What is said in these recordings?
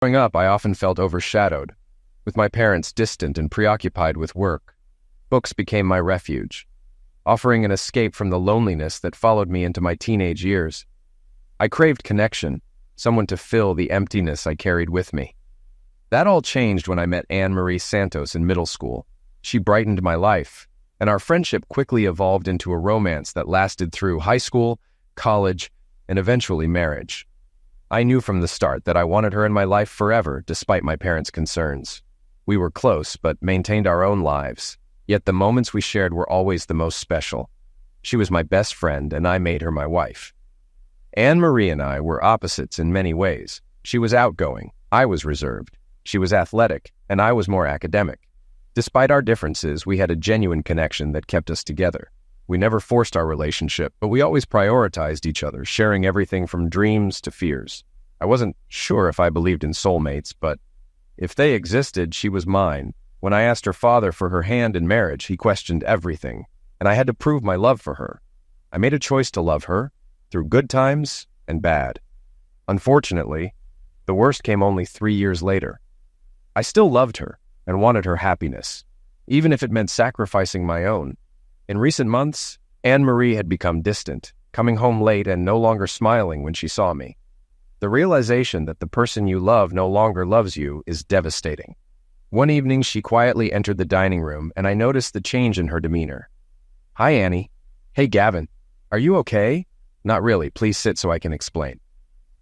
Growing up, I often felt overshadowed, with my parents distant and preoccupied with work. Books became my refuge, offering an escape from the loneliness that followed me into my teenage years. I craved connection, someone to fill the emptiness I carried with me. That all changed when I met Anne-Marie Santos in middle school. She brightened my life, and our friendship quickly evolved into a romance that lasted through high school, college, and eventually marriage. I knew from the start that I wanted her in my life forever, despite my parents' concerns. We were close, but maintained our own lives. Yet the moments we shared were always the most special. She was my best friend, and I made her my wife. Anne-Marie and I were opposites in many ways. She was outgoing, I was reserved. She was athletic, and I was more academic. Despite our differences, we had a genuine connection that kept us together. We never forced our relationship, but we always prioritized each other, sharing everything from dreams to fears. I wasn't sure if I believed in soulmates, but if they existed, she was mine. When I asked her father for her hand in marriage, he questioned everything, and I had to prove my love for her. I made a choice to love her, through good times and bad. Unfortunately, the worst came only 3 years later. I still loved her and wanted her happiness, even if it meant sacrificing my own. In recent months, Anne-Marie had become distant, coming home late and no longer smiling when she saw me. The realization that the person you love no longer loves you is devastating. One evening, she quietly entered the dining room, and I noticed the change in her demeanor. "Hi, Annie." "Hey, Gavin. Are you okay?" "Not really. Please sit so I can explain."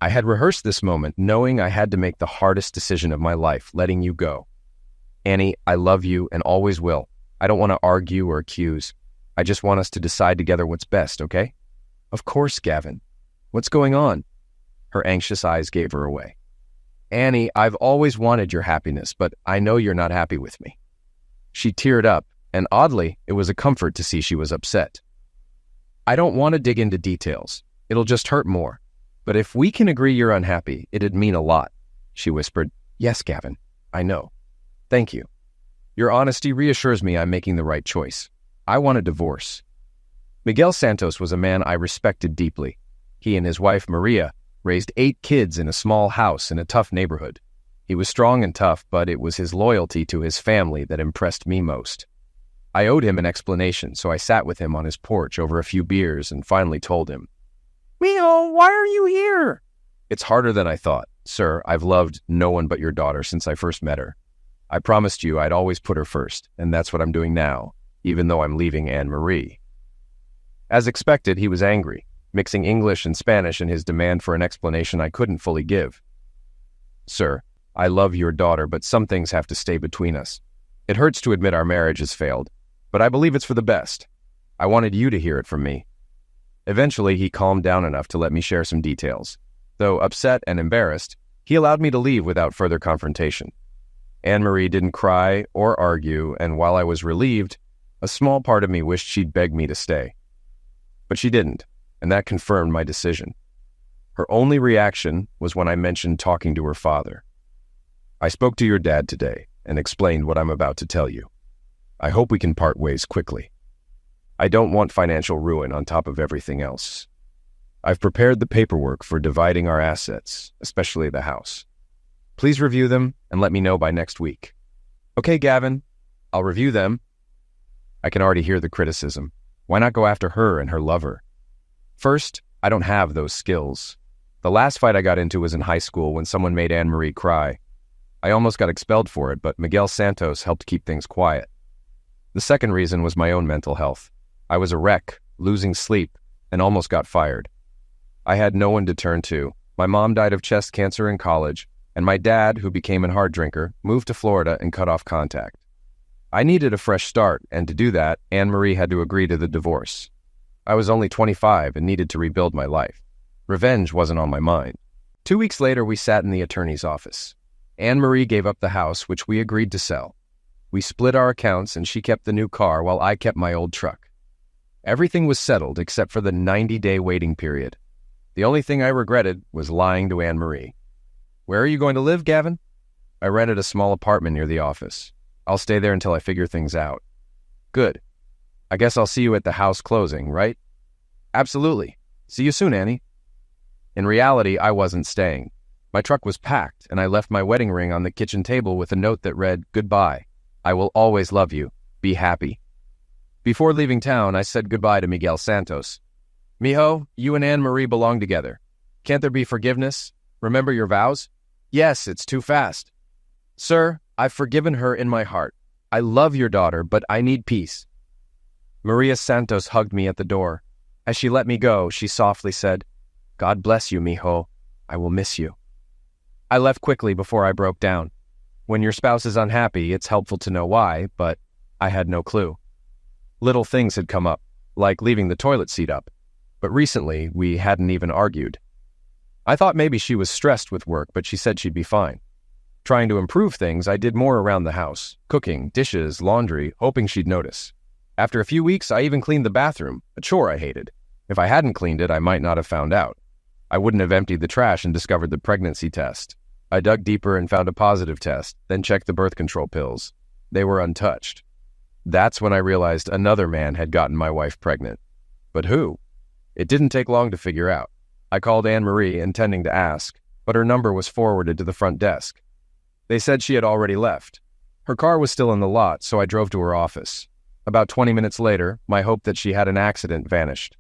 I had rehearsed this moment, knowing I had to make the hardest decision of my life, letting you go. "Annie, I love you and always will. I don't want to argue or accuse. I just want us to decide together what's best, okay?" "Of course, Gavin. What's going on?" Her anxious eyes gave her away. "Annie, I've always wanted your happiness, but I know you're not happy with me." She teared up, and oddly, it was a comfort to see she was upset. "I don't want to dig into details. It'll just hurt more. But if we can agree you're unhappy, it'd mean a lot," she whispered. "Yes, Gavin, I know. Thank you. Your honesty reassures me I'm making the right choice. I want a divorce." Miguel Santos was a man I respected deeply. He and his wife, Maria, raised 8 kids in a small house in a tough neighborhood. He was strong and tough, but it was his loyalty to his family that impressed me most. I owed him an explanation, so I sat with him on his porch over a few beers and finally told him, "Mio, why are you here?" "It's harder than I thought. Sir, I've loved no one but your daughter since I first met her. I promised you I'd always put her first, and that's what I'm doing now, even though I'm leaving Anne-Marie." As expected, he was angry, mixing English and Spanish in his demand for an explanation I couldn't fully give. "Sir, I love your daughter, but some things have to stay between us. It hurts to admit our marriage has failed, but I believe it's for the best. I wanted you to hear it from me." Eventually, he calmed down enough to let me share some details. Though upset and embarrassed, he allowed me to leave without further confrontation. Anne-Marie didn't cry or argue, and while I was relieved, a small part of me wished she'd beg me to stay. But she didn't, and that confirmed my decision. Her only reaction was when I mentioned talking to her father. "I spoke to your dad today and explained what I'm about to tell you. I hope we can part ways quickly. I don't want financial ruin on top of everything else. I've prepared the paperwork for dividing our assets, especially the house. Please review them and let me know by next week." "Okay, Gavin, I'll review them." I can already hear the criticism. Why not go after her and her lover? First, I don't have those skills. The last fight I got into was in high school when someone made Anne-Marie cry. I almost got expelled for it, but Miguel Santos helped keep things quiet. The second reason was my own mental health. I was a wreck, losing sleep, and almost got fired. I had no one to turn to. My mom died of chest cancer in college, and my dad, who became a hard drinker, moved to Florida and cut off contact. I needed a fresh start, and to do that, Anne-Marie had to agree to the divorce. I was only 25 and needed to rebuild my life. Revenge wasn't on my mind. 2 weeks later, we sat in the attorney's office. Anne-Marie gave up the house, which we agreed to sell. We split our accounts, and she kept the new car while I kept my old truck. Everything was settled except for the 90-day waiting period. The only thing I regretted was lying to Anne-Marie. "Where are you going to live, Gavin?" "I rented a small apartment near the office. I'll stay there until I figure things out." "Good. I guess I'll see you at the house closing, right?" "Absolutely. See you soon, Annie." In reality, I wasn't staying. My truck was packed, and I left my wedding ring on the kitchen table with a note that read, "Goodbye. I will always love you. Be happy." Before leaving town, I said goodbye to Miguel Santos. "Mijo, you and Anne-Marie belong together. Can't there be forgiveness? Remember your vows?" "Yes, it's too fast." "Sir, I've forgiven her in my heart. I love your daughter, but I need peace." Maria Santos hugged me at the door. As she let me go, she softly said, "God bless you, mijo. I will miss you." I left quickly before I broke down. When your spouse is unhappy, it's helpful to know why, but I had no clue. Little things had come up, like leaving the toilet seat up, but recently we hadn't even argued. I thought maybe she was stressed with work, but she said she'd be fine. Trying to improve things, I did more around the house, cooking, dishes, laundry, hoping she'd notice. After a few weeks, I even cleaned the bathroom, a chore I hated. If I hadn't cleaned it, I might not have found out. I wouldn't have emptied the trash and discovered the pregnancy test. I dug deeper and found a positive test, then checked the birth control pills. They were untouched. That's when I realized another man had gotten my wife pregnant. But who? It didn't take long to figure out. I called Anne-Marie, intending to ask, but her number was forwarded to the front desk. They said she had already left. Her car was still in the lot, so I drove to her office. About 20 minutes later, my hope that she had an accident vanished.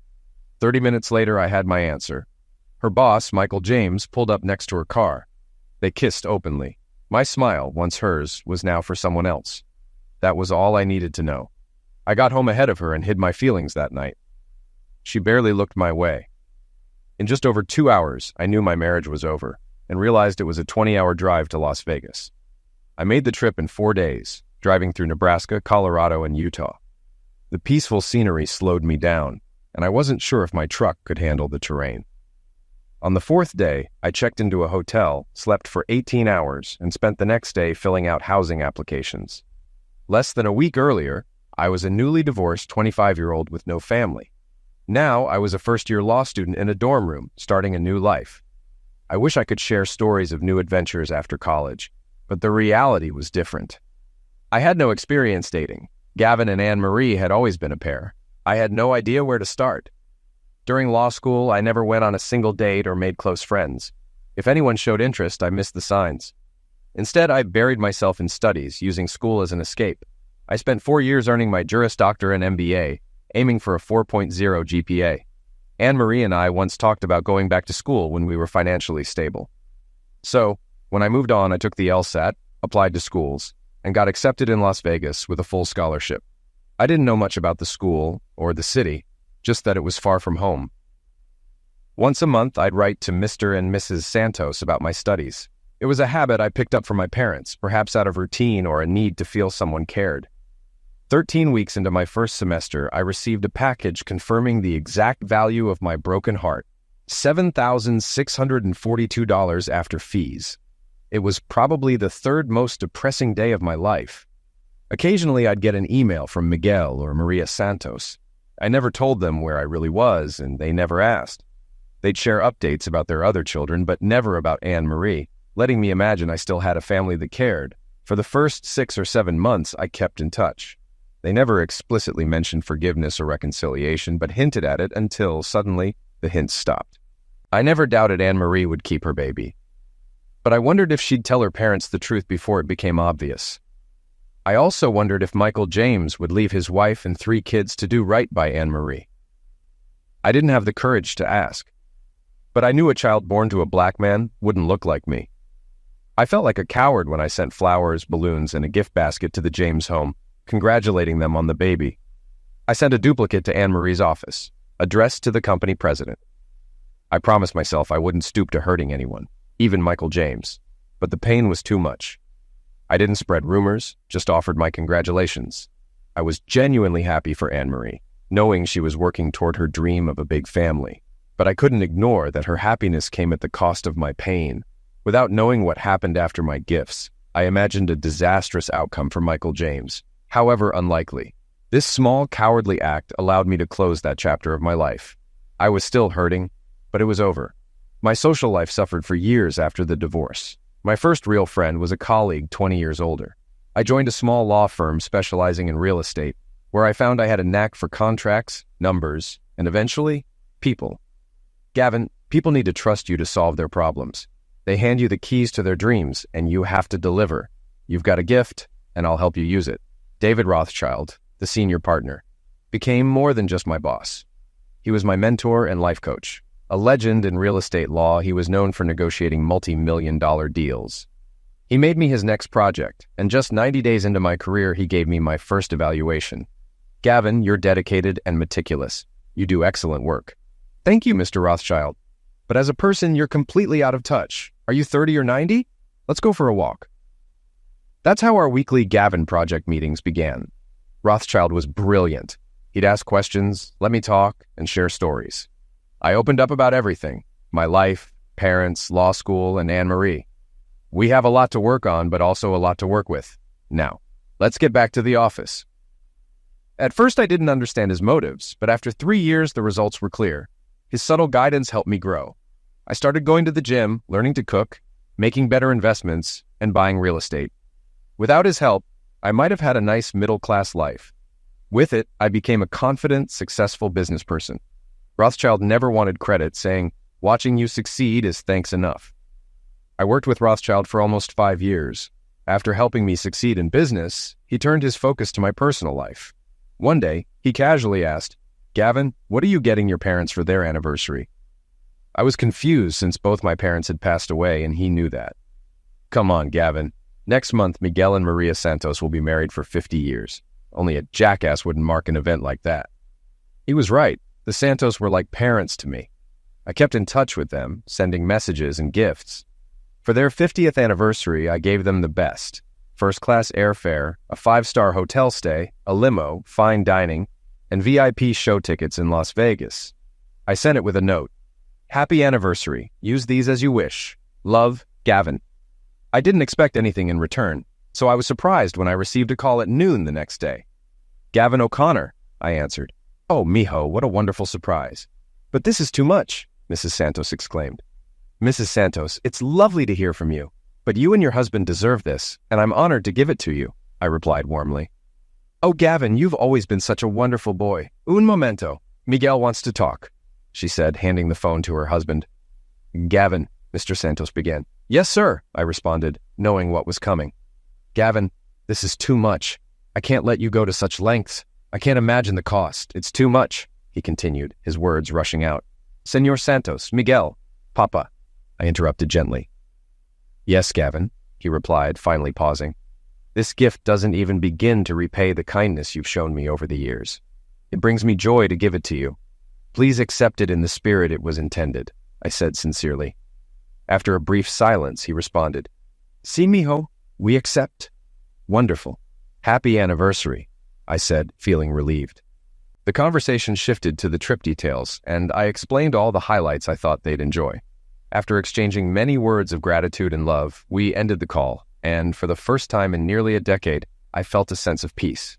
30 minutes later, I had my answer. Her boss, Michael James, pulled up next to her car. They kissed openly. My smile, once hers, was now for someone else. That was all I needed to know. I got home ahead of her and hid my feelings that night. She barely looked my way. In just over 2 hours, I knew my marriage was over and realized it was a 20-hour drive to Las Vegas. I made the trip in 4 days, driving through Nebraska, Colorado, and Utah. The peaceful scenery slowed me down, and I wasn't sure if my truck could handle the terrain. On the 4th day, I checked into a hotel, slept for 18 hours, and spent the next day filling out housing applications. Less than a week earlier, I was a newly divorced 25-year-old with no family. Now I was a first-year law student in a dorm room, starting a new life. I wish I could share stories of new adventures after college, but the reality was different. I had no experience dating. Gavin and Anne-Marie had always been a pair. I had no idea where to start. During law school, I never went on a single date or made close friends. If anyone showed interest, I missed the signs. Instead, I buried myself in studies, using school as an escape. I spent 4 years earning my Juris Doctor and MBA, aiming for a 4.0 GPA. Anne-Marie and I once talked about going back to school when we were financially stable. So, when I moved on, I took the LSAT, applied to schools, and got accepted in Las Vegas with a full scholarship. I didn't know much about the school or the city, just that it was far from home. Once a month, I'd write to Mr. and Mrs. Santos about my studies. It was a habit I picked up from my parents, perhaps out of routine or a need to feel someone cared. 13 weeks into my first semester, I received a package confirming the exact value of my broken heart, $7,642 after fees. It was probably the third most depressing day of my life. Occasionally, I'd get an email from Miguel or Maria Santos. I never told them where I really was, and they never asked. They'd share updates about their other children, but never about Anne-Marie, letting me imagine I still had a family that cared. For the first 6 or 7 months, I kept in touch. They never explicitly mentioned forgiveness or reconciliation, but hinted at it until, suddenly, the hints stopped. I never doubted Anne-Marie would keep her baby. But I wondered if she'd tell her parents the truth before it became obvious. I also wondered if Michael James would leave his wife and 3 kids to do right by Anne-Marie. I didn't have the courage to ask. But I knew a child born to a black man wouldn't look like me. I felt like a coward when I sent flowers, balloons, and a gift basket to the James home, congratulating them on the baby. I sent a duplicate to Anne-Marie's office, addressed to the company president. I promised myself I wouldn't stoop to hurting anyone, even Michael James, but the pain was too much. I didn't spread rumors, just offered my congratulations. I was genuinely happy for Anne-Marie, knowing she was working toward her dream of a big family. But I couldn't ignore that her happiness came at the cost of my pain. Without knowing what happened after my gifts, I imagined a disastrous outcome for Michael James, however unlikely. This small, cowardly act allowed me to close that chapter of my life. I was still hurting, but it was over. My social life suffered for years after the divorce. My first real friend was a colleague 20 years older. I joined a small law firm specializing in real estate, where I found I had a knack for contracts, numbers, and eventually, people. Gavin, people need to trust you to solve their problems. They hand you the keys to their dreams, and you have to deliver. You've got a gift, and I'll help you use it. David Rothschild, the senior partner, became more than just my boss. He was my mentor and life coach. A legend in real estate law, he was known for negotiating multi-million-dollar deals. He made me his next project, and just 90 days into my career, he gave me my first evaluation. Gavin, you're dedicated and meticulous. You do excellent work. Thank you, Mr. Rothschild. But as a person, you're completely out of touch. Are you 30 or 90? Let's go for a walk. That's how our weekly Gavin project meetings began. Rothschild was brilliant. He'd ask questions, let me talk, and share stories. I opened up about everything: my life, parents, law school, and Anne-Marie. We have a lot to work on, but also a lot to work with. Now, let's get back to the office. At first, I didn't understand his motives, but after 3 years, the results were clear. His subtle guidance helped me grow. I started going to the gym, learning to cook, making better investments, and buying real estate. Without his help, I might have had a nice middle-class life. With it, I became a confident, successful business person. Rothschild never wanted credit, saying, "Watching you succeed is thanks enough." I worked with Rothschild for almost 5 years. After helping me succeed in business, he turned his focus to my personal life. One day, he casually asked, "Gavin, what are you getting your parents for their anniversary?" I was confused since both my parents had passed away, and he knew that. "Come on, Gavin. Next month, Miguel and Maria Santos will be married for 50 years. Only a jackass wouldn't mark an event like that." He was right. The Santos were like parents to me. I kept in touch with them, sending messages and gifts. For their 50th anniversary, I gave them the best: first-class airfare, a 5-star hotel stay, a limo, fine dining, and VIP show tickets in Las Vegas. I sent it with a note: "Happy anniversary. Use these as you wish. Love, Gavin." I didn't expect anything in return, so I was surprised when I received a call at noon the next day. "Gavin O'Connor," I answered. "Oh, mijo, what a wonderful surprise." "But this is too much," Mrs. Santos exclaimed. "Mrs. Santos, it's lovely to hear from you, but you and your husband deserve this, and I'm honored to give it to you," I replied warmly. "Oh, Gavin, you've always been such a wonderful boy. Un momento. Miguel wants to talk," she said, handing the phone to her husband. "Gavin," Mr. Santos began. "Yes, sir," I responded, knowing what was coming. "Gavin, this is too much. I can't let you go to such lengths. I can't imagine the cost. It's too much," he continued, his words rushing out. "Senor Santos, Miguel, Papa," I interrupted gently. "Yes, Gavin," he replied, finally pausing. "This gift doesn't even begin to repay the kindness you've shown me over the years. It brings me joy to give it to you. Please accept it in the spirit it was intended," I said sincerely. After a brief silence, he responded, "Si, mijo, we accept." "Wonderful. Happy anniversary," I said, feeling relieved. The conversation shifted to the trip details, and I explained all the highlights I thought they'd enjoy. After exchanging many words of gratitude and love, we ended the call, and for the first time in nearly a decade, I felt a sense of peace.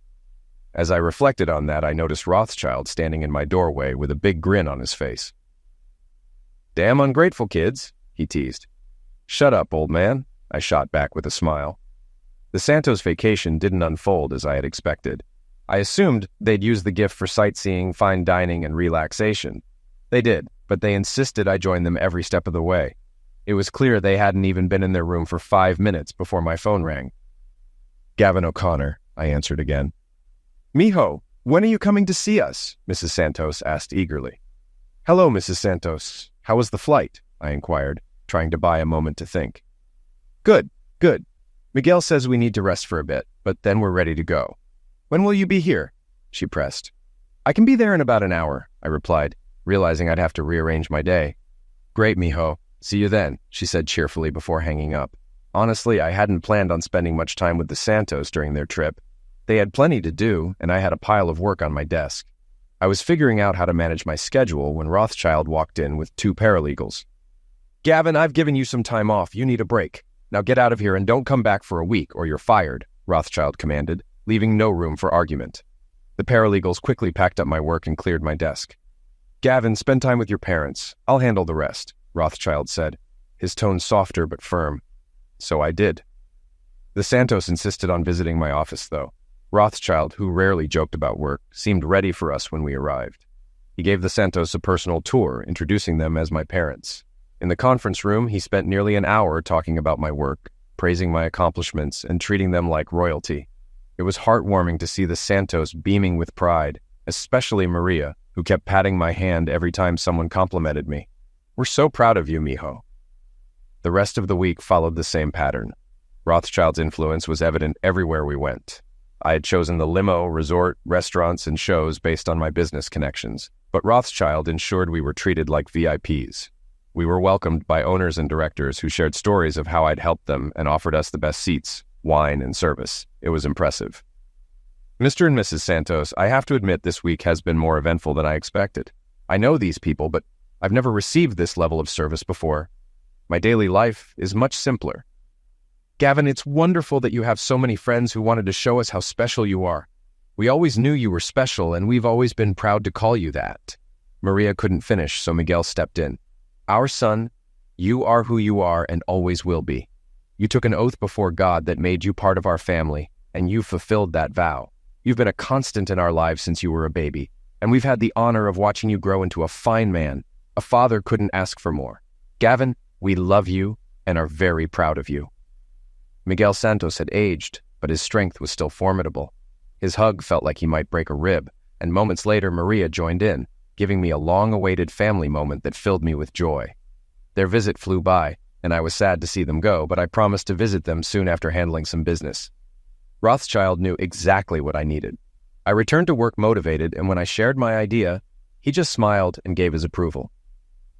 As I reflected on that, I noticed Rothschild standing in my doorway with a big grin on his face. "Damn ungrateful kids," he teased. "Shut up, old man," I shot back with a smile. The Santos vacation didn't unfold as I had expected. I assumed they'd use the gift for sightseeing, fine dining, and relaxation. They did, but they insisted I join them every step of the way. It was clear they hadn't even been in their room for 5 minutes before my phone rang. "Gavin O'Connor," I answered again. "Mijo, when are you coming to see us?" Mrs. Santos asked eagerly. "Hello, Mrs. Santos. How was the flight?" I inquired, trying to buy a moment to think. Good. Miguel says we need to rest for a bit, but then we're ready to go." "When will you be here?" she pressed. "I can be there in about an hour," I replied, realizing I'd have to rearrange my day. "Great, mijo. See you then," she said cheerfully before hanging up. Honestly, I hadn't planned on spending much time with the Santos during their trip. They had plenty to do, and I had a pile of work on my desk. I was figuring out how to manage my schedule when Rothschild walked in with 2 paralegals. "Gavin, I've given you some time off. You need a break. Now get out of here and don't come back for a week or you're fired," Rothschild commanded, leaving no room for argument. The paralegals quickly packed up my work and cleared my desk. "Gavin, spend time with your parents. I'll handle the rest," Rothschild said, his tone softer but firm. So I did. The Santos insisted on visiting my office, though. Rothschild, who rarely joked about work, seemed ready for us when we arrived. He gave the Santos a personal tour, introducing them as my parents. In the conference room, he spent nearly an hour talking about my work, praising my accomplishments, and treating them like royalty. It was heartwarming to see the Santos beaming with pride, especially Maria, who kept patting my hand every time someone complimented me. "We're so proud of you, mijo." The rest of the week followed the same pattern. Rothschild's influence was evident everywhere we went. I had chosen the limo, resort, restaurants, and shows based on my business connections, but Rothschild ensured we were treated like VIPs. We were welcomed by owners and directors who shared stories of how I'd helped them and offered us the best seats, wine, and service. It was impressive. Mr. and Mrs. Santos, I have to admit this week has been more eventful than I expected. I know these people, but I've never received this level of service before. My daily life is much simpler. Gavin, it's wonderful that you have so many friends who wanted to show us how special you are. We always knew you were special, and we've always been proud to call you that. Maria couldn't finish, so Miguel stepped in. Our son, you are who you are and always will be. You took an oath before God that made you part of our family, and you fulfilled that vow. You've been a constant in our lives since you were a baby, and we've had the honor of watching you grow into a fine man. A father couldn't ask for more. Gavin, we love you and are very proud of you. Miguel Santos had aged, but his strength was still formidable. His hug felt like he might break a rib, and moments later Maria joined in, giving me a long-awaited family moment that filled me with joy. Their visit flew by, and I was sad to see them go, but I promised to visit them soon after handling some business. Rothschild knew exactly what I needed. I returned to work motivated, and when I shared my idea, he just smiled and gave his approval.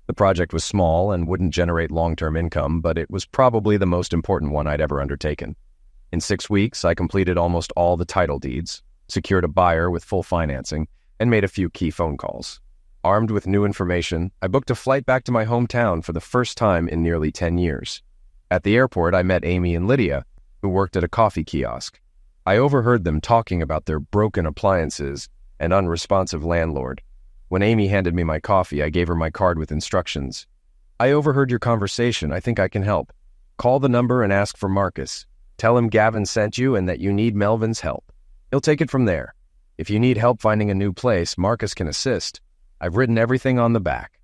The project was small and wouldn't generate long-term income, but it was probably the most important one I'd ever undertaken. In 6 weeks, I completed almost all the title deeds, secured a buyer with full financing, and made a few key phone calls. Armed with new information, I booked a flight back to my hometown for the first time in nearly 10 years. At the airport, I met Amy and Lydia, who worked at a coffee kiosk. I overheard them talking about their broken appliances and unresponsive landlord. When Amy handed me my coffee, I gave her my card with instructions. "I overheard your conversation. I think I can help. Call the number and ask for Marcus. Tell him Gavin sent you and that you need Melvin's help. He'll take it from there. If you need help finding a new place, Marcus can assist. I've written everything on the back."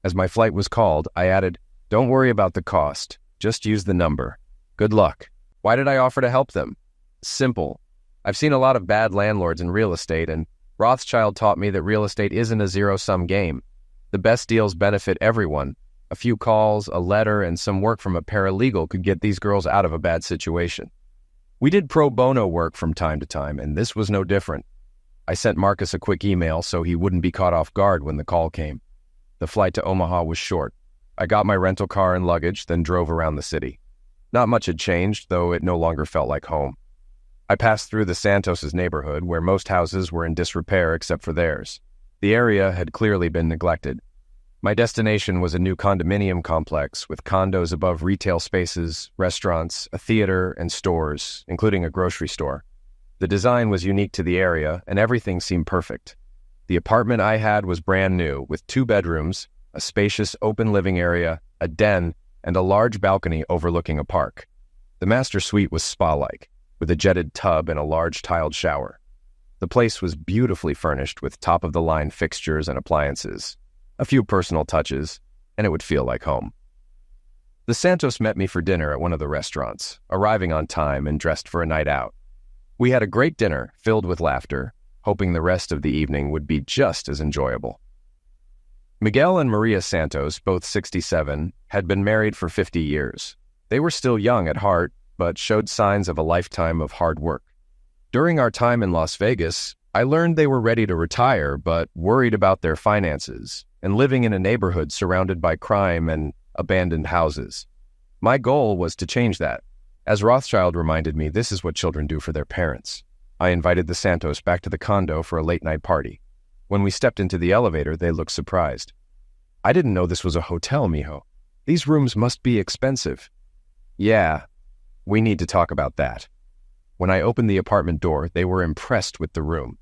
As my flight was called, I added, "Don't worry about the cost. Just use the number. Good luck." Why did I offer to help them? Simple. I've seen a lot of bad landlords in real estate, and Rothschild taught me that real estate isn't a zero-sum game. The best deals benefit everyone. A few calls, a letter, and some work from a paralegal could get these girls out of a bad situation. We did pro bono work from time to time, and this was no different. I sent Marcus a quick email so he wouldn't be caught off guard when the call came. The flight to Omaha was short. I got my rental car and luggage, then drove around the city. Not much had changed, though it no longer felt like home. I passed through the Santos' neighborhood, where most houses were in disrepair except for theirs. The area had clearly been neglected. My destination was a new condominium complex with condos above retail spaces, restaurants, a theater, and stores, including a grocery store. The design was unique to the area, and everything seemed perfect. The apartment I had was brand new, with 2 bedrooms, a spacious open living area, a den, and a large balcony overlooking a park. The master suite was spa-like, with a jetted tub and a large tiled shower. The place was beautifully furnished with top-of-the-line fixtures and appliances, a few personal touches, and it would feel like home. The Santos met me for dinner at one of the restaurants, arriving on time and dressed for a night out. We had a great dinner filled with laughter, hoping the rest of the evening would be just as enjoyable. Miguel and Maria Santos, both 67, had been married for 50 years. They were still young at heart, but showed signs of a lifetime of hard work. During our time in Las Vegas, I learned they were ready to retire, but worried about their finances and living in a neighborhood surrounded by crime and abandoned houses. My goal was to change that. As Rothschild reminded me, this is what children do for their parents. I invited the Santos back to the condo for a late-night party. When we stepped into the elevator, they looked surprised. "I didn't know this was a hotel, mijo. These rooms must be expensive." "Yeah, we need to talk about that." When I opened the apartment door, they were impressed with the room.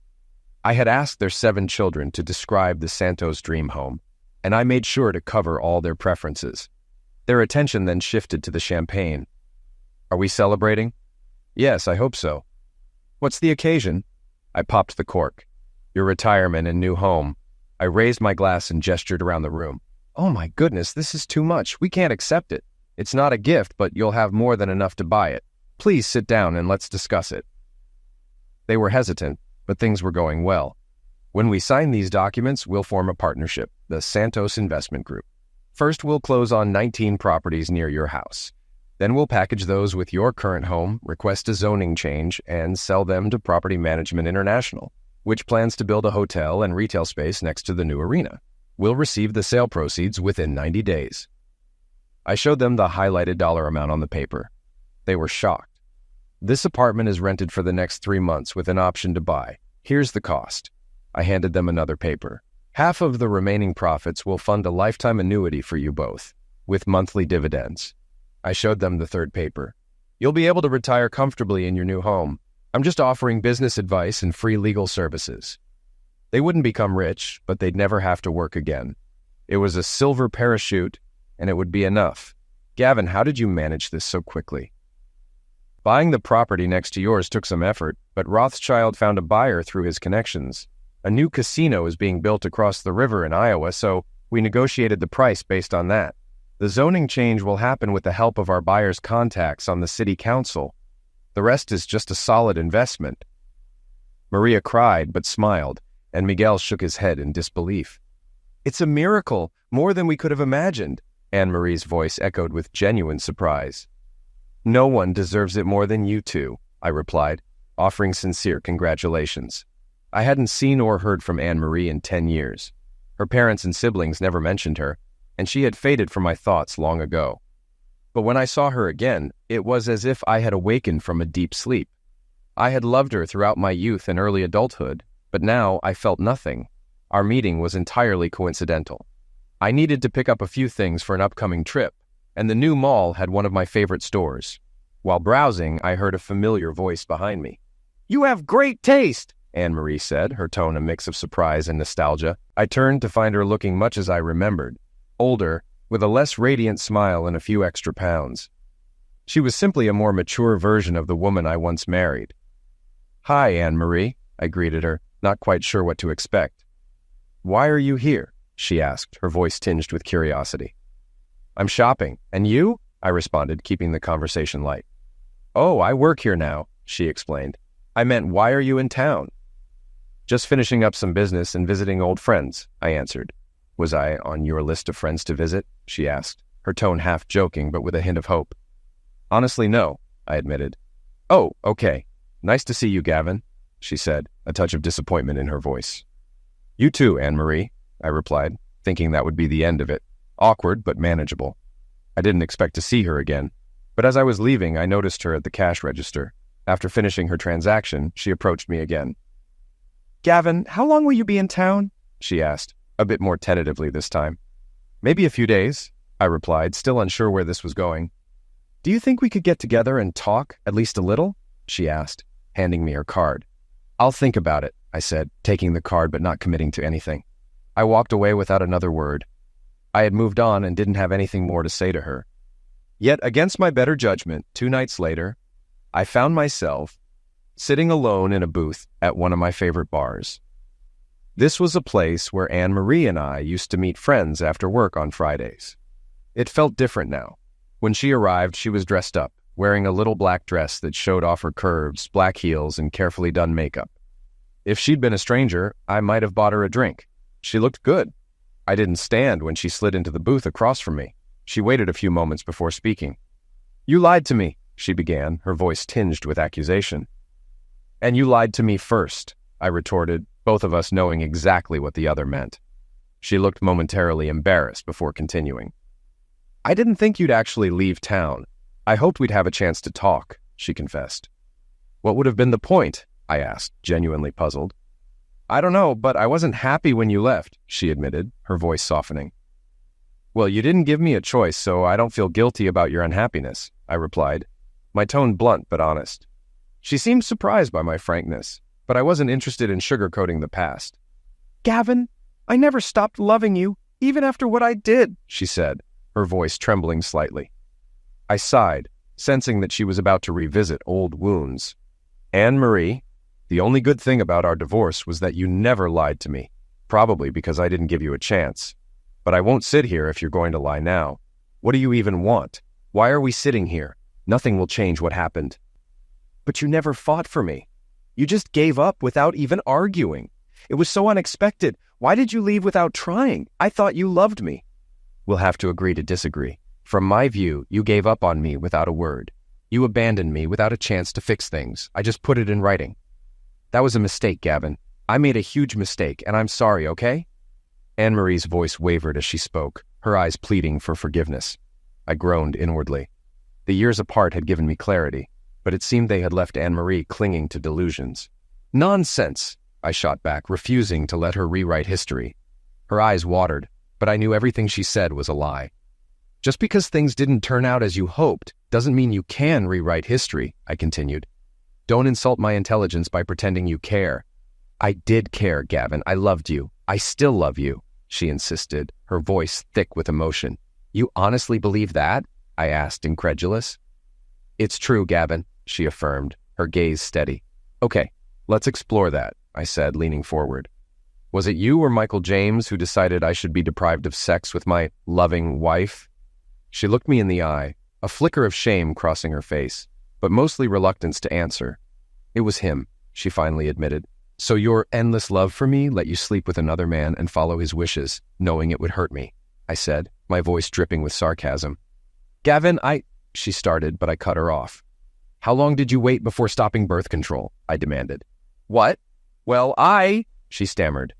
I had asked their 7 children to describe the Santos dream home, and I made sure to cover all their preferences. Their attention then shifted to the champagne. "Are we celebrating?" "Yes, I hope so." "What's the occasion?" I popped the cork. "Your retirement and new home." I raised my glass and gestured around the room. "Oh my goodness, this is too much. We can't accept it. It's not a gift, but you'll have more than enough to buy it. Please sit down and let's discuss it." They were hesitant, but things were going well. "When we sign these documents, we'll form a partnership, the Santos Investment Group. First, we'll close on 19 properties near your house. Then we'll package those with your current home, request a zoning change, and sell them to Property Management International, which plans to build a hotel and retail space next to the new arena. We'll receive the sale proceeds within 90 days. I showed them the highlighted dollar amount on the paper. They were shocked. "This apartment is rented for the next 3 months with an option to buy. Here's the cost." I handed them another paper. "Half of the remaining profits will fund a lifetime annuity for you both, with monthly dividends." I showed them the third paper. "You'll be able to retire comfortably in your new home. I'm just offering business advice and free legal services." They wouldn't become rich, but they'd never have to work again. It was a silver parachute, and it would be enough. "Gavin, how did you manage this so quickly?" "Buying the property next to yours took some effort, but Rothschild found a buyer through his connections. A new casino is being built across the river in Iowa, so we negotiated the price based on that. The zoning change will happen with the help of our buyer's contacts on the city council. The rest is just a solid investment." Maria cried but smiled, and Miguel shook his head in disbelief. "It's a miracle, more than we could have imagined," Anne-Marie's voice echoed with genuine surprise. "No one deserves it more than you two," I replied, offering sincere congratulations. I hadn't seen or heard from Anne-Marie in 10 years. Her parents and siblings never mentioned her, and she had faded from my thoughts long ago. But when I saw her again, it was as if I had awakened from a deep sleep. I had loved her throughout my youth and early adulthood, but now I felt nothing. Our meeting was entirely coincidental. I needed to pick up a few things for an upcoming trip, and the new mall had one of my favorite stores. While browsing, I heard a familiar voice behind me. "You have great taste," Anne-Marie said, her tone a mix of surprise and nostalgia. I turned to find her looking much as I remembered, older, with a less radiant smile and a few extra pounds. She was simply a more mature version of the woman I once married. "Hi, Anne-Marie," I greeted her, not quite sure what to expect. "Why are you here?" she asked, her voice tinged with curiosity. "I'm shopping. And you?" I responded, keeping the conversation light. "Oh, I work here now," she explained. "I meant, why are you in town?" "Just finishing up some business and visiting old friends," I answered. "Was I on your list of friends to visit?" she asked, her tone half joking but with a hint of hope. "Honestly, no," I admitted. "Oh, okay. Nice to see you, Gavin," she said, a touch of disappointment in her voice. "You too, Anne-Marie," I replied, thinking that would be the end of it. Awkward, but manageable. I didn't expect to see her again, but as I was leaving, I noticed her at the cash register. After finishing her transaction, she approached me again. "Gavin, how long will you be in town?" she asked, a bit more tentatively this time. "Maybe a few days," I replied, still unsure where this was going. "Do you think we could get together and talk, at least a little?" she asked, handing me her card. "I'll think about it," I said, taking the card but not committing to anything. I walked away without another word. I had moved on and didn't have anything more to say to her. Yet, against my better judgment, 2 nights later, I found myself sitting alone in a booth at one of my favorite bars. This was a place where Anne-Marie and I used to meet friends after work on Fridays. It felt different now. When she arrived, she was dressed up, wearing a little black dress that showed off her curves, black heels, and carefully done makeup. If she'd been a stranger, I might have bought her a drink. She looked good. I didn't stand when she slid into the booth across from me. She waited a few moments before speaking. "You lied to me," she began, her voice tinged with accusation. "And you lied to me first," I retorted, both of us knowing exactly what the other meant. She looked momentarily embarrassed before continuing. "I didn't think you'd actually leave town. I hoped we'd have a chance to talk," she confessed. "What would have been the point?" I asked, genuinely puzzled. "I don't know, but I wasn't happy when you left," she admitted, her voice softening. "Well, you didn't give me a choice, so I don't feel guilty about your unhappiness," I replied, my tone blunt but honest. She seemed surprised by my frankness, but I wasn't interested in sugarcoating the past. "Gavin, I never stopped loving you, even after what I did," she said, her voice trembling slightly. I sighed, sensing that she was about to revisit old wounds. "Anne-Marie, the only good thing about our divorce was that you never lied to me, probably because I didn't give you a chance. But I won't sit here if you're going to lie now. What do you even want? Why are we sitting here? Nothing will change what happened. But you never fought for me. You just gave up without even arguing. It was so unexpected. Why did you leave without trying? I thought you loved me. We'll have to agree to disagree. From my view, you gave up on me without a word. You abandoned me without a chance to fix things. I just put it in writing. That was a mistake, Gavin. I made a huge mistake, and I'm sorry, okay? Anne-Marie's voice wavered as she spoke, her eyes pleading for forgiveness. I groaned inwardly. The years apart had given me clarity, but it seemed they had left Anne-Marie clinging to delusions. Nonsense, I shot back, refusing to let her rewrite history. Her eyes watered, but I knew everything she said was a lie. Just because things didn't turn out as you hoped doesn't mean you can rewrite history, I continued. Don't insult my intelligence by pretending you care. I did care, Gavin. I loved you. I still love you, she insisted, her voice thick with emotion. You honestly believe that? I asked, incredulous. It's true, Gavin, she affirmed, her gaze steady. Okay, let's explore that, I said, leaning forward. Was it you or Michael James who decided I should be deprived of sex with my loving wife? She looked me in the eye, a flicker of shame crossing her face, but mostly reluctance to answer. It was him, she finally admitted. So your endless love for me let you sleep with another man and follow his wishes, knowing it would hurt me, I said, my voice dripping with sarcasm. Gavin, she started, but I cut her off. How long did you wait before stopping birth control? I demanded. What? Well, she stammered.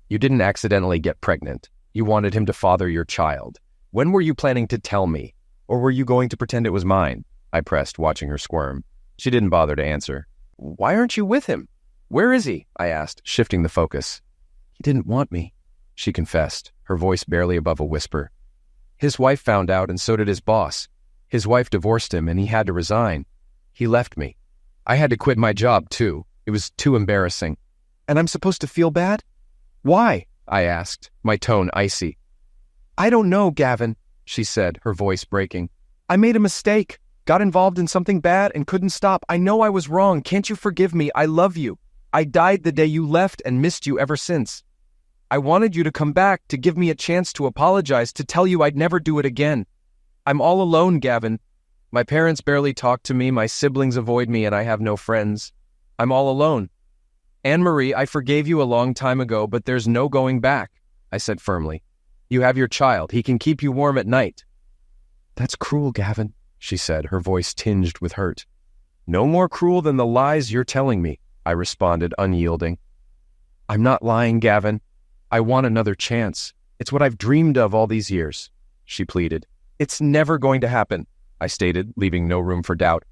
You didn't accidentally get pregnant. You wanted him to father your child. When were you planning to tell me? Or were you going to pretend it was mine? I pressed, watching her squirm. She didn't bother to answer. Why aren't you with him? Where is he? I asked, shifting the focus. He didn't want me, she confessed, her voice barely above a whisper. His wife found out, and so did his boss. His wife divorced him, and he had to resign. He left me. I had to quit my job, too. It was too embarrassing. And I'm supposed to feel bad? Why? I asked, my tone icy. I don't know, Gavin, she said, her voice breaking. I made a mistake, got involved in something bad and couldn't stop. I know I was wrong. Can't you forgive me? I love you. I died the day you left and missed you ever since. I wanted you to come back, to give me a chance to apologize, to tell you I'd never do it again. I'm all alone, Gavin. My parents barely talk to me, my siblings avoid me, and I have no friends. I'm all alone. Anne-Marie, I forgave you a long time ago, but there's no going back, I said firmly. You have your child. He can keep you warm at night. That's cruel, Gavin, she said, her voice tinged with hurt. No more cruel than the lies you're telling me, I responded, unyielding. I'm not lying, Gavin. I want another chance. It's what I've dreamed of all these years, she pleaded. It's never going to happen, I stated, leaving no room for doubt.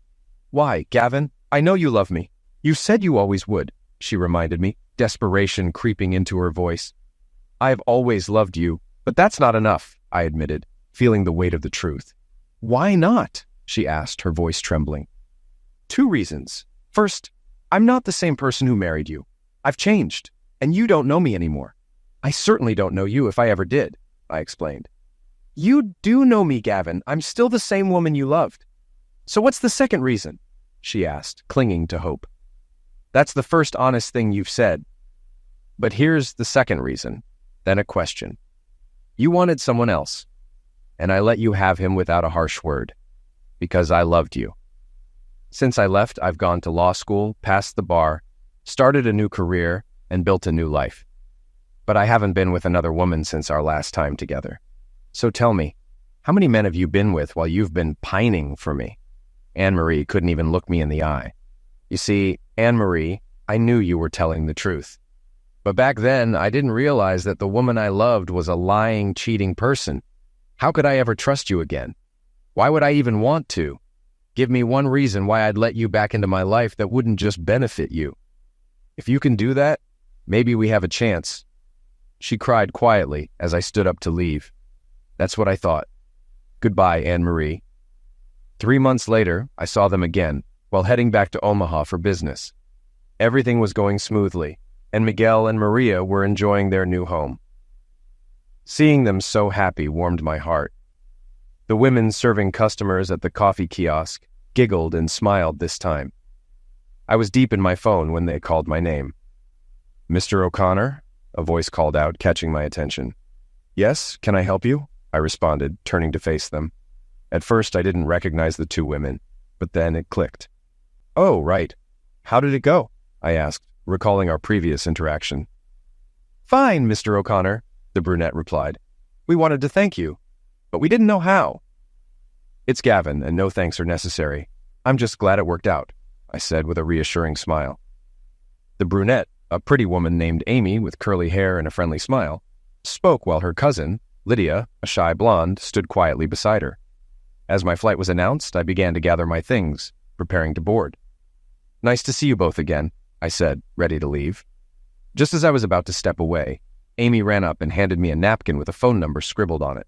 Why, Gavin? I know you love me. You said you always would, she reminded me, desperation creeping into her voice. I've always loved you, but that's not enough, I admitted, feeling the weight of the truth. Why not? She asked, her voice trembling. 2 reasons. First, I'm not the same person who married you. I've changed, and you don't know me anymore. I certainly don't know you if I ever did, I explained. You do know me, Gavin. I'm still the same woman you loved. So what's the second reason? She asked, clinging to hope. That's the first honest thing you've said. But here's the second reason, then a question. You wanted someone else, and I let you have him without a harsh word, because I loved you. Since I left, I've gone to law school, passed the bar, started a new career, and built a new life. But I haven't been with another woman since our last time together. So tell me, how many men have you been with while you've been pining for me? Anne-Marie couldn't even look me in the eye. You see, Anne-Marie, I knew you were telling the truth. But back then, I didn't realize that the woman I loved was a lying, cheating person. How could I ever trust you again? Why would I even want to? Give me one reason why I'd let you back into my life that wouldn't just benefit you. If you can do that, maybe we have a chance. She cried quietly as I stood up to leave. That's what I thought. Goodbye, Anne-Marie. 3 months later, I saw them again, while heading back to Omaha for business. Everything was going smoothly, and Miguel and Maria were enjoying their new home. Seeing them so happy warmed my heart. The women serving customers at the coffee kiosk giggled and smiled this time. I was deep in my phone when they called my name. Mr. O'Connor? A voice called out, catching my attention. Yes, can I help you? I responded, turning to face them. At first, I didn't recognize the two women, but then it clicked. Oh, right. How did it go? I asked, recalling our previous interaction. Fine, Mr. O'Connor, the brunette replied. We wanted to thank you, but we didn't know how. It's Gavin, and no thanks are necessary. I'm just glad it worked out, I said with a reassuring smile. The brunette, a pretty woman named Amy with curly hair and a friendly smile, spoke while her cousin, Lydia, a shy blonde, stood quietly beside her. As my flight was announced, I began to gather my things, preparing to board. Nice to see you both again, I said, ready to leave. Just as I was about to step away, Amy ran up and handed me a napkin with a phone number scribbled on it.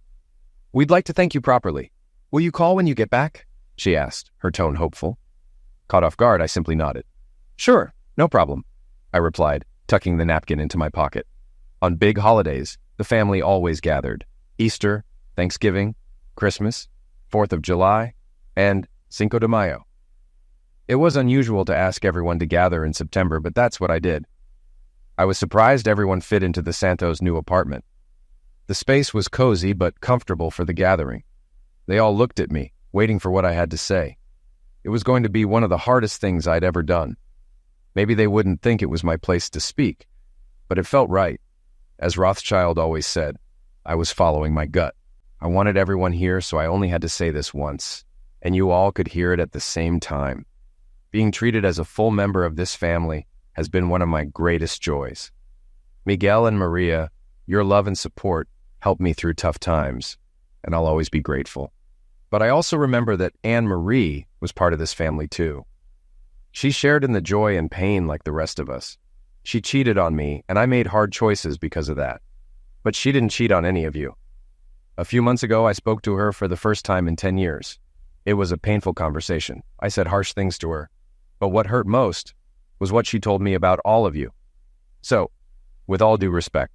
We'd like to thank you properly. Will you call when you get back? She asked, her tone hopeful. Caught off guard, I simply nodded. Sure, no problem, I replied, tucking the napkin into my pocket. On big holidays, the family always gathered. Easter, Thanksgiving, Christmas, 4th of July, and Cinco de Mayo. It was unusual to ask everyone to gather in September, but that's what I did. I was surprised everyone fit into the Santos' new apartment. The space was cozy but comfortable for the gathering. They all looked at me, waiting for what I had to say. It was going to be one of the hardest things I'd ever done. Maybe they wouldn't think it was my place to speak, but it felt right. As Rothschild always said, I was following my gut. I wanted everyone here, so I only had to say this once, and you all could hear it at the same time. Being treated as a full member of this family has been one of my greatest joys. Miguel and Maria, your love and support helped me through tough times, and I'll always be grateful. But I also remember that Anne-Marie was part of this family too. She shared in the joy and pain like the rest of us. She cheated on me, and I made hard choices because of that. But she didn't cheat on any of you. A few months ago, I spoke to her for the first time in 10 years. It was a painful conversation. I said harsh things to her. But what hurt most was what she told me about all of you. So, with all due respect,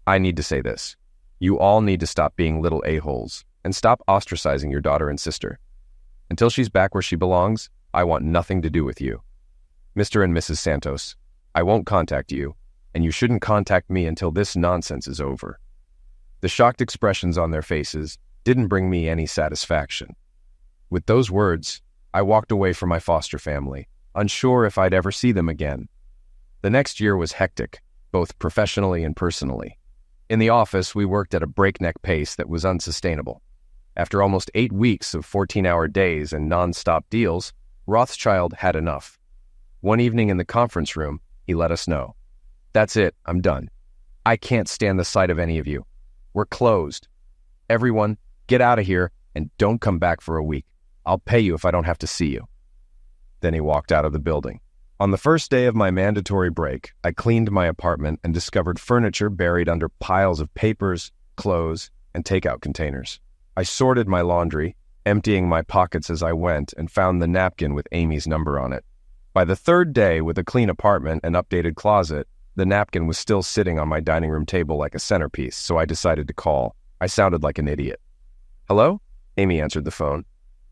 I need to say this. You all need to stop being little a-holes and stop ostracizing your daughter and sister. Until she's back where she belongs, I want nothing to do with you. Mr. and Mrs. Santos, I won't contact you, and you shouldn't contact me until this nonsense is over. The shocked expressions on their faces didn't bring me any satisfaction. With those words, I walked away from my foster family, unsure if I'd ever see them again. The next year was hectic, both professionally and personally. In the office, we worked at a breakneck pace that was unsustainable. After almost 8 weeks of 14-hour days and non-stop deals, Rothschild had enough. One evening in the conference room, he let us know. That's it, I'm done. I can't stand the sight of any of you. We're closed. Everyone, get out of here and don't come back for a week. I'll pay you if I don't have to see you. Then he walked out of the building. On the first day of my mandatory break, I cleaned my apartment and discovered furniture buried under piles of papers, clothes, and takeout containers. I sorted my laundry, emptying my pockets as I went, and found the napkin with Amy's number on it. By the third day, with a clean apartment and updated closet, the napkin was still sitting on my dining room table like a centerpiece, so I decided to call. I sounded like an idiot. Hello? Amy answered the phone.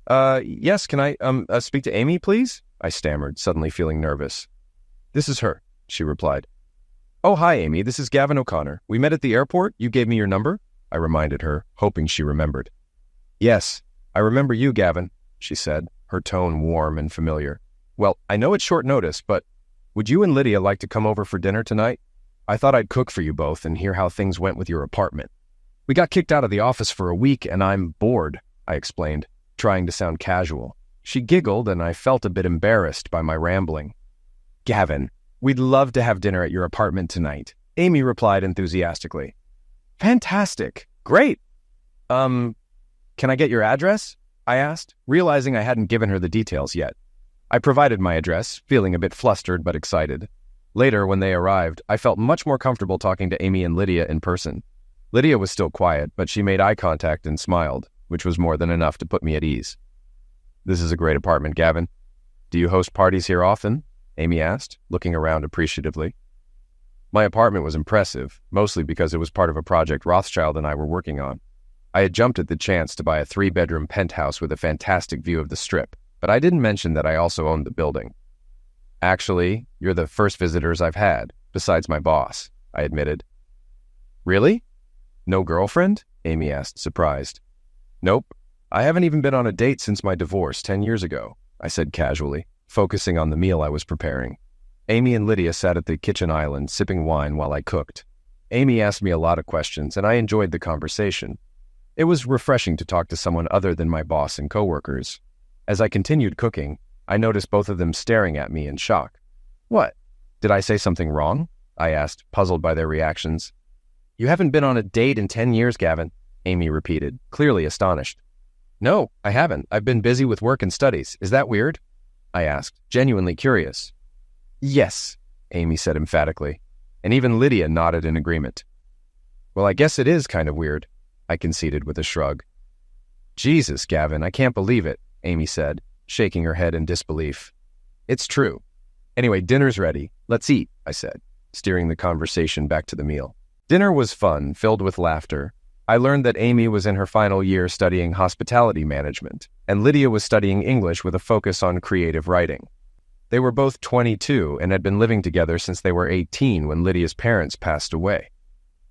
Yes, can I speak to Amy, please? I stammered, suddenly feeling nervous. This is her, she replied. Oh, hi, Amy. This is Gavin O'Connor. We met at the airport. You gave me your number? I reminded her, hoping she remembered. Yes, I remember you, Gavin, she said, her tone warm and familiar. Well, I know it's short notice, but would you and Lydia like to come over for dinner tonight? I thought I'd cook for you both and hear how things went with your apartment. We got kicked out of the office for a week and I'm bored, I explained, trying to sound casual. She giggled and I felt a bit embarrassed by my rambling. Gavin, we'd love to have dinner at your apartment tonight, Amy replied enthusiastically. Fantastic. Great. Can I get your address? I asked, realizing I hadn't given her the details yet. I provided my address, feeling a bit flustered but excited. Later, when they arrived, I felt much more comfortable talking to Amy and Lydia in person. Lydia was still quiet, but she made eye contact and smiled, which was more than enough to put me at ease. This is a great apartment, Gavin. Do you host parties here often? Amy asked, looking around appreciatively. My apartment was impressive, mostly because it was part of a project Rothschild and I were working on. I had jumped at the chance to buy a 3-bedroom penthouse with a fantastic view of the Strip, but I didn't mention that I also owned the building. Actually, you're the first visitors I've had, besides my boss, I admitted. Really? No girlfriend? Amy asked, surprised. Nope. I haven't even been on a date since my divorce 10 years ago, I said casually, focusing on the meal I was preparing. Amy and Lydia sat at the kitchen island, sipping wine while I cooked. Amy asked me a lot of questions, and I enjoyed the conversation. It was refreshing to talk to someone other than my boss and coworkers. As I continued cooking, I noticed both of them staring at me in shock. What? Did I say something wrong? I asked, puzzled by their reactions. You haven't been on a date in 10 years, Gavin, Amy repeated, clearly astonished. No, I haven't. I've been busy with work and studies. Is that weird? I asked, genuinely curious. Yes, Amy said emphatically, and even Lydia nodded in agreement. Well, I guess it is kind of weird, I conceded with a shrug. Jesus, Gavin, I can't believe it, Amy said, shaking her head in disbelief. It's true. Anyway, dinner's ready. Let's eat, I said, steering the conversation back to the meal. Dinner was fun, filled with laughter. I learned that Amy was in her final year studying hospitality management, and Lydia was studying English with a focus on creative writing. They were both 22 and had been living together since they were 18 when Lydia's parents passed away.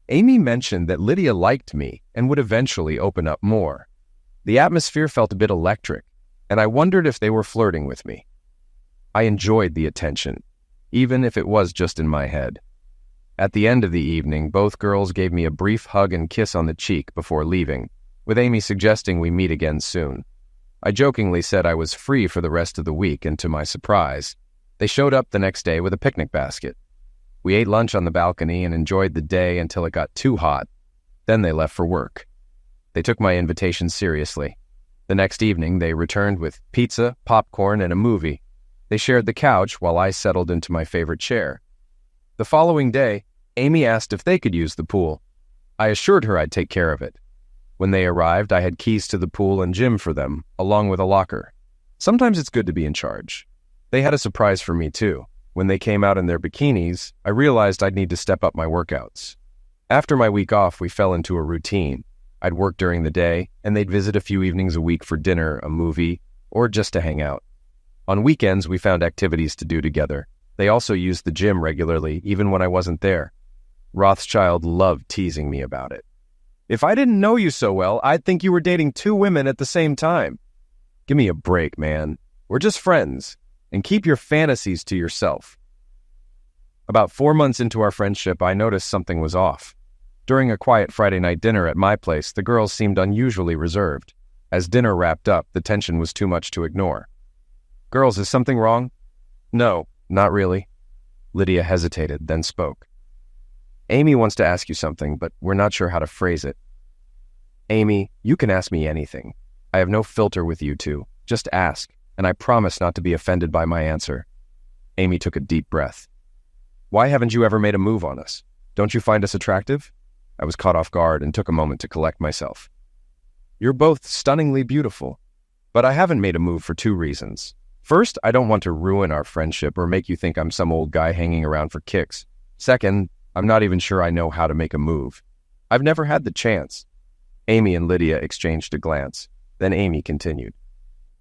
Amy mentioned that Lydia liked me and would eventually open up more. The atmosphere felt a bit electric, and I wondered if they were flirting with me. I enjoyed the attention, even if it was just in my head. At the end of the evening, both girls gave me a brief hug and kiss on the cheek before leaving, with Amy suggesting we meet again soon. I jokingly said I was free for the rest of the week, and to my surprise, they showed up the next day with a picnic basket. We ate lunch on the balcony and enjoyed the day until it got too hot. Then they left for work. They took my invitation seriously. The next evening, they returned with pizza, popcorn, and a movie. They shared the couch while I settled into my favorite chair. The following day, Amy asked if they could use the pool. I assured her I'd take care of it. When they arrived, I had keys to the pool and gym for them, along with a locker. Sometimes it's good to be in charge. They had a surprise for me, too. When they came out in their bikinis, I realized I'd need to step up my workouts. After my week off, we fell into a routine. I'd work during the day, and they'd visit a few evenings a week for dinner, a movie, or just to hang out. On weekends, we found activities to do together. They also used the gym regularly, even when I wasn't there. Rothschild loved teasing me about it. If I didn't know you so well, I'd think you were dating 2 women at the same time. Give me a break, man. We're just friends, and keep your fantasies to yourself. About 4 months into our friendship, I noticed something was off. During a quiet Friday night dinner at my place, the girls seemed unusually reserved. As dinner wrapped up, the tension was too much to ignore. Girls, is something wrong? No, not really. Lydia hesitated, then spoke. Amy wants to ask you something, but we're not sure how to phrase it. Amy, you can ask me anything. I have no filter with you two. Just ask, and I promise not to be offended by my answer. Amy took a deep breath. Why haven't you ever made a move on us? Don't you find us attractive? I was caught off guard and took a moment to collect myself. You're both stunningly beautiful, but I haven't made a move for 2 reasons. First, I don't want to ruin our friendship or make you think I'm some old guy hanging around for kicks. Second, I'm not even sure I know how to make a move. I've never had the chance. Amy and Lydia exchanged a glance. Then Amy continued.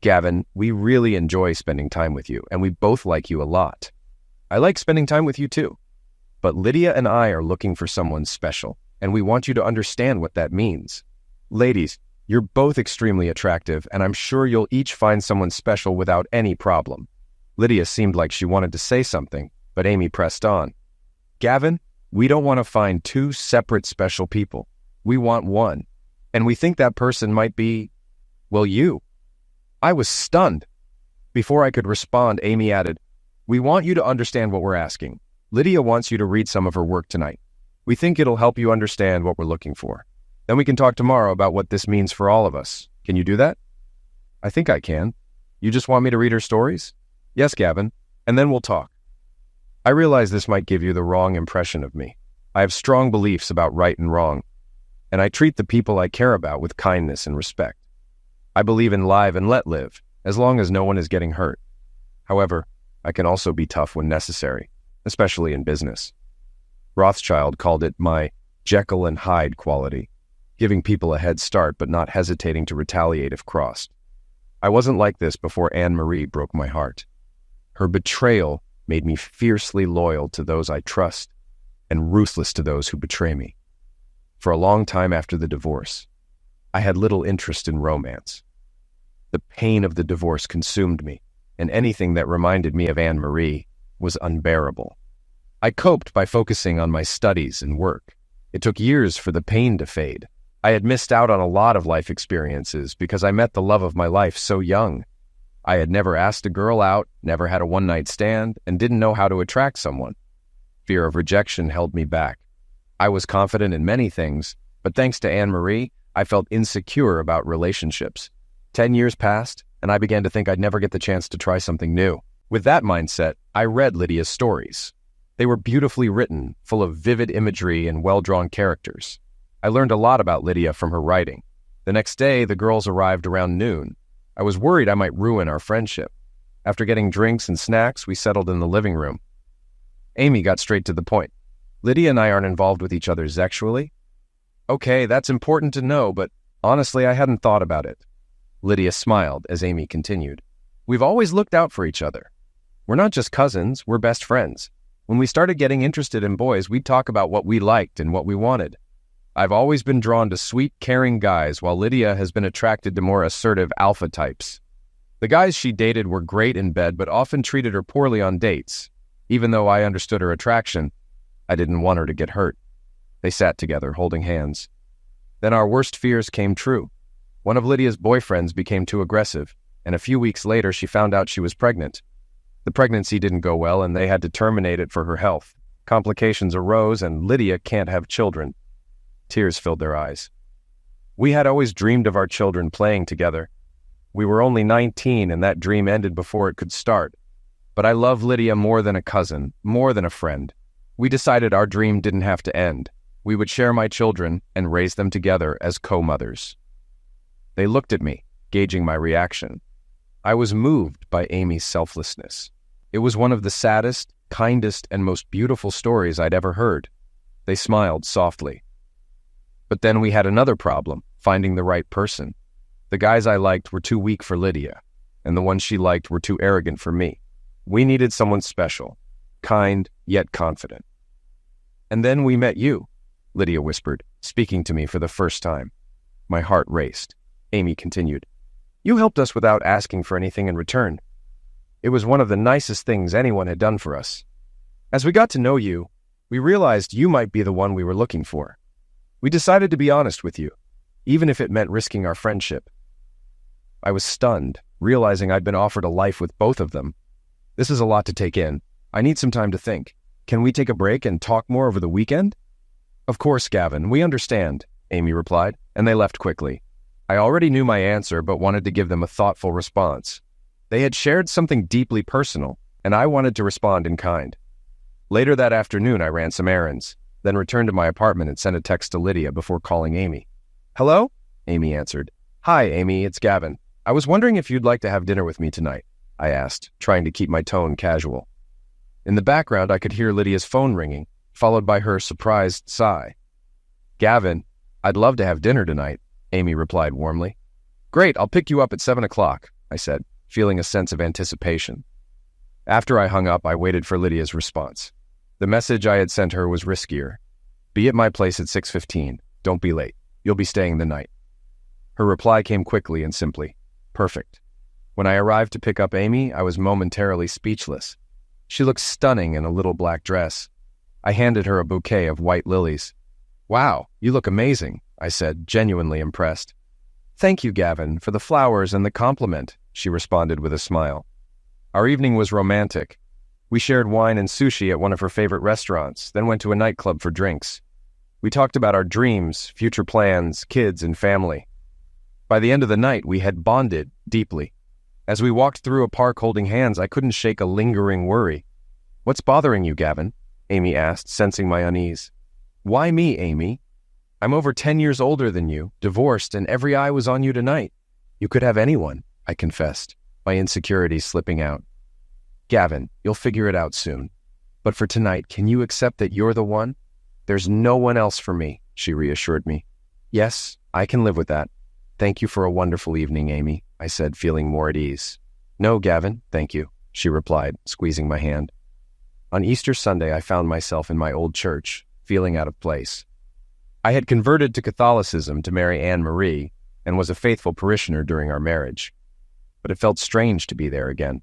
Gavin, we really enjoy spending time with you, and we both like you a lot. I like spending time with you too. But Lydia and I are looking for someone special, and we want you to understand what that means. Ladies, you're both extremely attractive, and I'm sure you'll each find someone special without any problem. Lydia seemed like she wanted to say something, but Amy pressed on. Gavin, we don't want to find 2 separate special people. We want one. And we think that person might be, well, you. I was stunned. Before I could respond, Amy added, we want you to understand what we're asking. Lydia wants you to read some of her work tonight. We think it'll help you understand what we're looking for. Then we can talk tomorrow about what this means for all of us. Can you do that? I think I can. You just want me to read her stories? Yes, Gavin. And then we'll talk. I realize this might give you the wrong impression of me. I have strong beliefs about right and wrong, and I treat the people I care about with kindness and respect. I believe in live and let live, as long as no one is getting hurt. However, I can also be tough when necessary, especially in business. Rothschild called it my Jekyll and Hyde quality, giving people a head start but not hesitating to retaliate if crossed. I wasn't like this before Anne-Marie broke my heart. Her betrayal made me fiercely loyal to those I trust and ruthless to those who betray me. For a long time after the divorce, I had little interest in romance. The pain of the divorce consumed me, and anything that reminded me of Anne-Marie was unbearable. I coped by focusing on my studies and work. It took years for the pain to fade. I had missed out on a lot of life experiences because I met the love of my life so young. I had never asked a girl out, never had a one-night stand, and didn't know how to attract someone. Fear of rejection held me back. I was confident in many things, but thanks to Anne-Marie, I felt insecure about relationships. 10 years passed, and I began to think I'd never get the chance to try something new. With that mindset, I read Lydia's stories. They were beautifully written, full of vivid imagery and well-drawn characters. I learned a lot about Lydia from her writing. The next day, the girls arrived around noon. I was worried I might ruin our friendship. After getting drinks and snacks, we settled in the living room. Amy got straight to the point. Lydia and I aren't involved with each other sexually. Okay, that's important to know, but honestly, I hadn't thought about it. Lydia smiled as Amy continued. We've always looked out for each other. We're not just cousins, we're best friends. When we started getting interested in boys, we'd talk about what we liked and what we wanted. I've always been drawn to sweet, caring guys, while Lydia has been attracted to more assertive alpha types. The guys she dated were great in bed, but often treated her poorly on dates. Even though I understood her attraction, I didn't want her to get hurt. They sat together, holding hands. Then our worst fears came true. One of Lydia's boyfriends became too aggressive, and a few weeks later she found out she was pregnant. The pregnancy didn't go well, and they had to terminate it for her health. Complications arose, and Lydia can't have children. Tears filled their eyes. We had always dreamed of our children playing together. We were only 19, and that dream ended before it could start. But I love Lydia more than a cousin, more than a friend. We decided our dream didn't have to end. We would share my children and raise them together as co-mothers. They looked at me, gauging my reaction. I was moved by Amy's selflessness. It was one of the saddest, kindest, and most beautiful stories I'd ever heard. They smiled softly. But then we had another problem, finding the right person. The guys I liked were too weak for Lydia, and the ones she liked were too arrogant for me. We needed someone special, kind, yet confident. And then we met you, Lydia whispered, speaking to me for the first time. My heart raced. Amy continued. You helped us without asking for anything in return. It was one of the nicest things anyone had done for us. As we got to know you, we realized you might be the one we were looking for. We decided to be honest with you, even if it meant risking our friendship. I was stunned, realizing I'd been offered a life with both of them. This is a lot to take in. I need some time to think. Can we take a break and talk more over the weekend? Of course, Gavin, we understand, Amy replied, and they left quickly. I already knew my answer, but wanted to give them a thoughtful response. They had shared something deeply personal, and I wanted to respond in kind. Later that afternoon, I ran some errands, then returned to my apartment and sent a text to Lydia before calling Amy. Hello? Amy answered. Hi, Amy, it's Gavin. I was wondering if you'd like to have dinner with me tonight, I asked, trying to keep my tone casual. In the background, I could hear Lydia's phone ringing, followed by her surprised sigh. Gavin, I'd love to have dinner tonight, Amy replied warmly. Great, I'll pick you up at 7 o'clock, I said, feeling a sense of anticipation. After I hung up, I waited for Lydia's response. The message I had sent her was riskier. Be at my place at 6:15. Don't be late. You'll be staying the night. Her reply came quickly and simply. Perfect. When I arrived to pick up Amy, I was momentarily speechless. She looked stunning in a little black dress. I handed her a bouquet of white lilies. Wow, you look amazing, I said, genuinely impressed. Thank you, Gavin, for the flowers and the compliment, she responded with a smile. Our evening was romantic. We shared wine and sushi at one of her favorite restaurants, then went to a nightclub for drinks. We talked about our dreams, future plans, kids, and family. By the end of the night, we had bonded deeply. As we walked through a park holding hands, I couldn't shake a lingering worry. What's bothering you, Gavin? Amy asked, sensing my unease. Why me, Amy? I'm over 10 years older than you, divorced, and every eye was on you tonight. You could have anyone, I confessed, my insecurity slipping out. Gavin, you'll figure it out soon. But for tonight, can you accept that you're the one? There's no one else for me, she reassured me. Yes, I can live with that. Thank you for a wonderful evening, Amy, I said, feeling more at ease. No, Gavin, thank you, she replied, squeezing my hand. On Easter Sunday, I found myself in my old church, feeling out of place. I had converted to Catholicism to marry Anne Marie and was a faithful parishioner during our marriage, but it felt strange to be there again.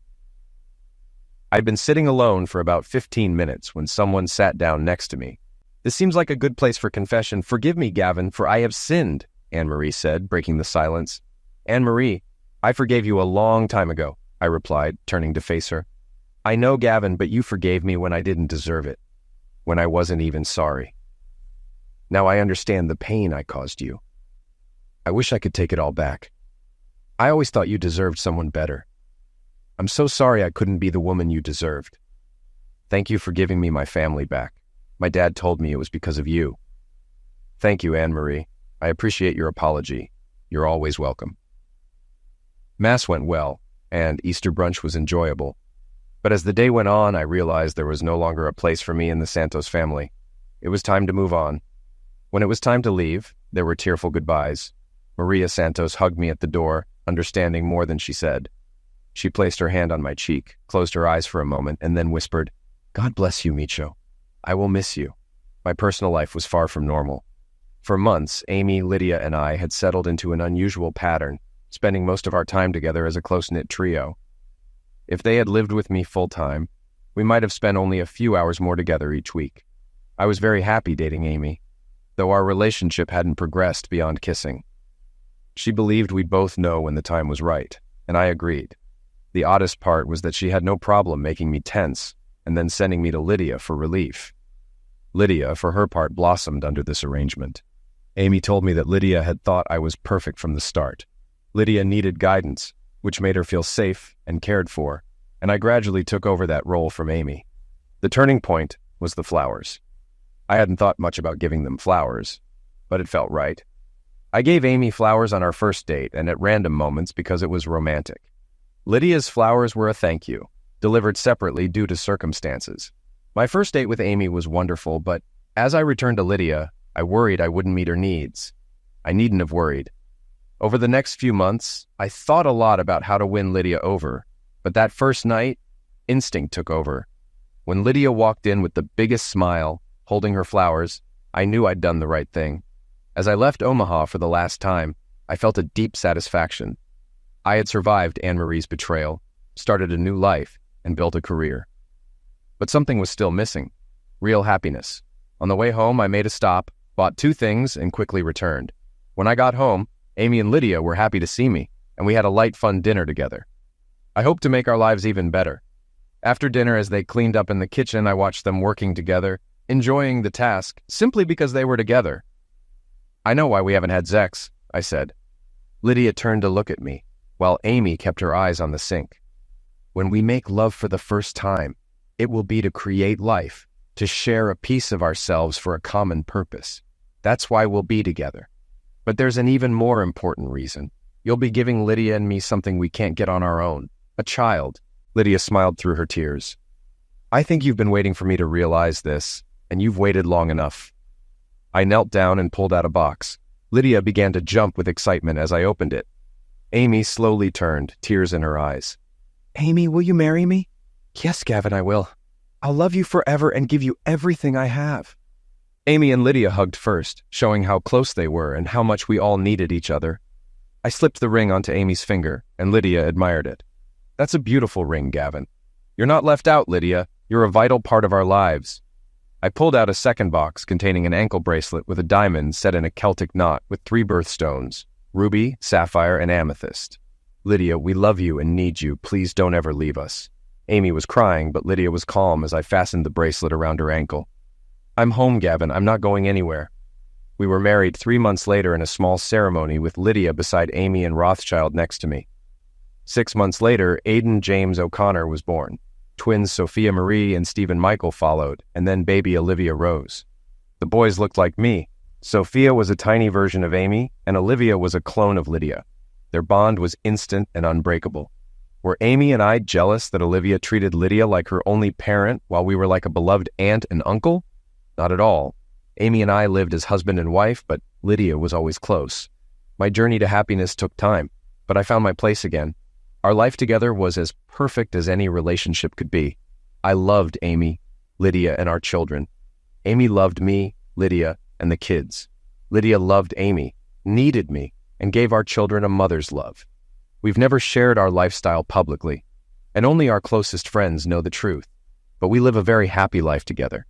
I'd been sitting alone for about 15 minutes when someone sat down next to me. "This seems like a good place for confession. Forgive me, Gavin, for I have sinned," Anne Marie said, breaking the silence. "Anne Marie, I forgave you a long time ago," I replied, turning to face her. "I know, Gavin, but you forgave me when I didn't deserve it, when I wasn't even sorry. Now I understand the pain I caused you. I wish I could take it all back. I always thought you deserved someone better. I'm so sorry I couldn't be the woman you deserved. Thank you for giving me my family back. My dad told me it was because of you. Thank you, Anne Marie. I appreciate your apology. You're always welcome." Mass went well, and Easter brunch was enjoyable. But as the day went on, I realized there was no longer a place for me in the Santos family. It was time to move on. When it was time to leave, there were tearful goodbyes. Maria Santos hugged me at the door, understanding more than she said. She placed her hand on my cheek, closed her eyes for a moment, and then whispered, "God bless you, Micho. I will miss you." My personal life was far from normal. For months, Amy, Lydia, and I had settled into an unusual pattern, spending most of our time together as a close-knit trio. If they had lived with me full-time, we might have spent only a few hours more together each week. I was very happy dating Amy, though our relationship hadn't progressed beyond kissing. She believed we'd both know when the time was right, and I agreed. The oddest part was that she had no problem making me tense and then sending me to Lydia for relief. Lydia, for her part, blossomed under this arrangement. Amy told me that Lydia had thought I was perfect from the start. Lydia needed guidance, which made her feel safe and cared for, and I gradually took over that role from Amy. The turning point was the flowers. I hadn't thought much about giving them flowers, but it felt right. I gave Amy flowers on our first date and at random moments because it was romantic. Lydia's flowers were a thank you, delivered separately due to circumstances. My first date with Amy was wonderful, but as I returned to Lydia, I worried I wouldn't meet her needs. I needn't have worried. Over the next few months, I thought a lot about how to win Lydia over, but that first night, instinct took over. When Lydia walked in with the biggest smile, holding her flowers, I knew I'd done the right thing. As I left Omaha for the last time, I felt a deep satisfaction. I had survived Anne Marie's betrayal, started a new life, and built a career. But something was still missing: real happiness. On the way home, I made a stop, bought 2 things, and quickly returned. When I got home, Amy and Lydia were happy to see me, and we had a light, fun dinner together. I hoped to make our lives even better. After dinner, as they cleaned up in the kitchen, I watched them working together, enjoying the task simply because they were together. "I know why we haven't had sex," I said. Lydia turned to look at me, while Amy kept her eyes on the sink. "When we make love for the first time, it will be to create life, to share a piece of ourselves for a common purpose. That's why we'll be together. But there's an even more important reason. You'll be giving Lydia and me something we can't get on our own, a child." Lydia smiled through her tears. "I think you've been waiting for me to realize this, and you've waited long enough." I knelt down and pulled out a box. Lydia began to jump with excitement as I opened it. Amy slowly turned, tears in her eyes. "Amy, will you marry me?" "Yes, Gavin, I will. I'll love you forever and give you everything I have." Amy and Lydia hugged first, showing how close they were and how much we all needed each other. I slipped the ring onto Amy's finger, and Lydia admired it. "That's a beautiful ring, Gavin. You're not left out, Lydia. You're a vital part of our lives." I pulled out a second box containing an ankle bracelet with a diamond set in a Celtic knot with 3 birthstones: ruby, sapphire, and amethyst. "Lydia, we love you and need you. Please don't ever leave us." Amy was crying, but Lydia was calm as I fastened the bracelet around her ankle. "I'm home, Gavin. I'm not going anywhere." We were married 3 months later in a small ceremony with Lydia beside Amy and Rothschild next to me. 6 months later, Aidan James O'Connor was born. Twins Sophia Marie and Stephen Michael followed, and then baby Olivia Rose. The boys looked like me. Sophia was a tiny version of Amy, and Olivia was a clone of Lydia. Their bond was instant and unbreakable. Were Amy and I jealous that Olivia treated Lydia like her only parent while we were like a beloved aunt and uncle? Not at all. Amy and I lived as husband and wife, but Lydia was always close. My journey to happiness took time, but I found my place again. Our life together was as perfect as any relationship could be. I loved Amy, Lydia, and our children. Amy loved me, Lydia, and the kids. Lydia loved Amy, needed me, and gave our children a mother's love. We've never shared our lifestyle publicly, and only our closest friends know the truth, but we live a very happy life together.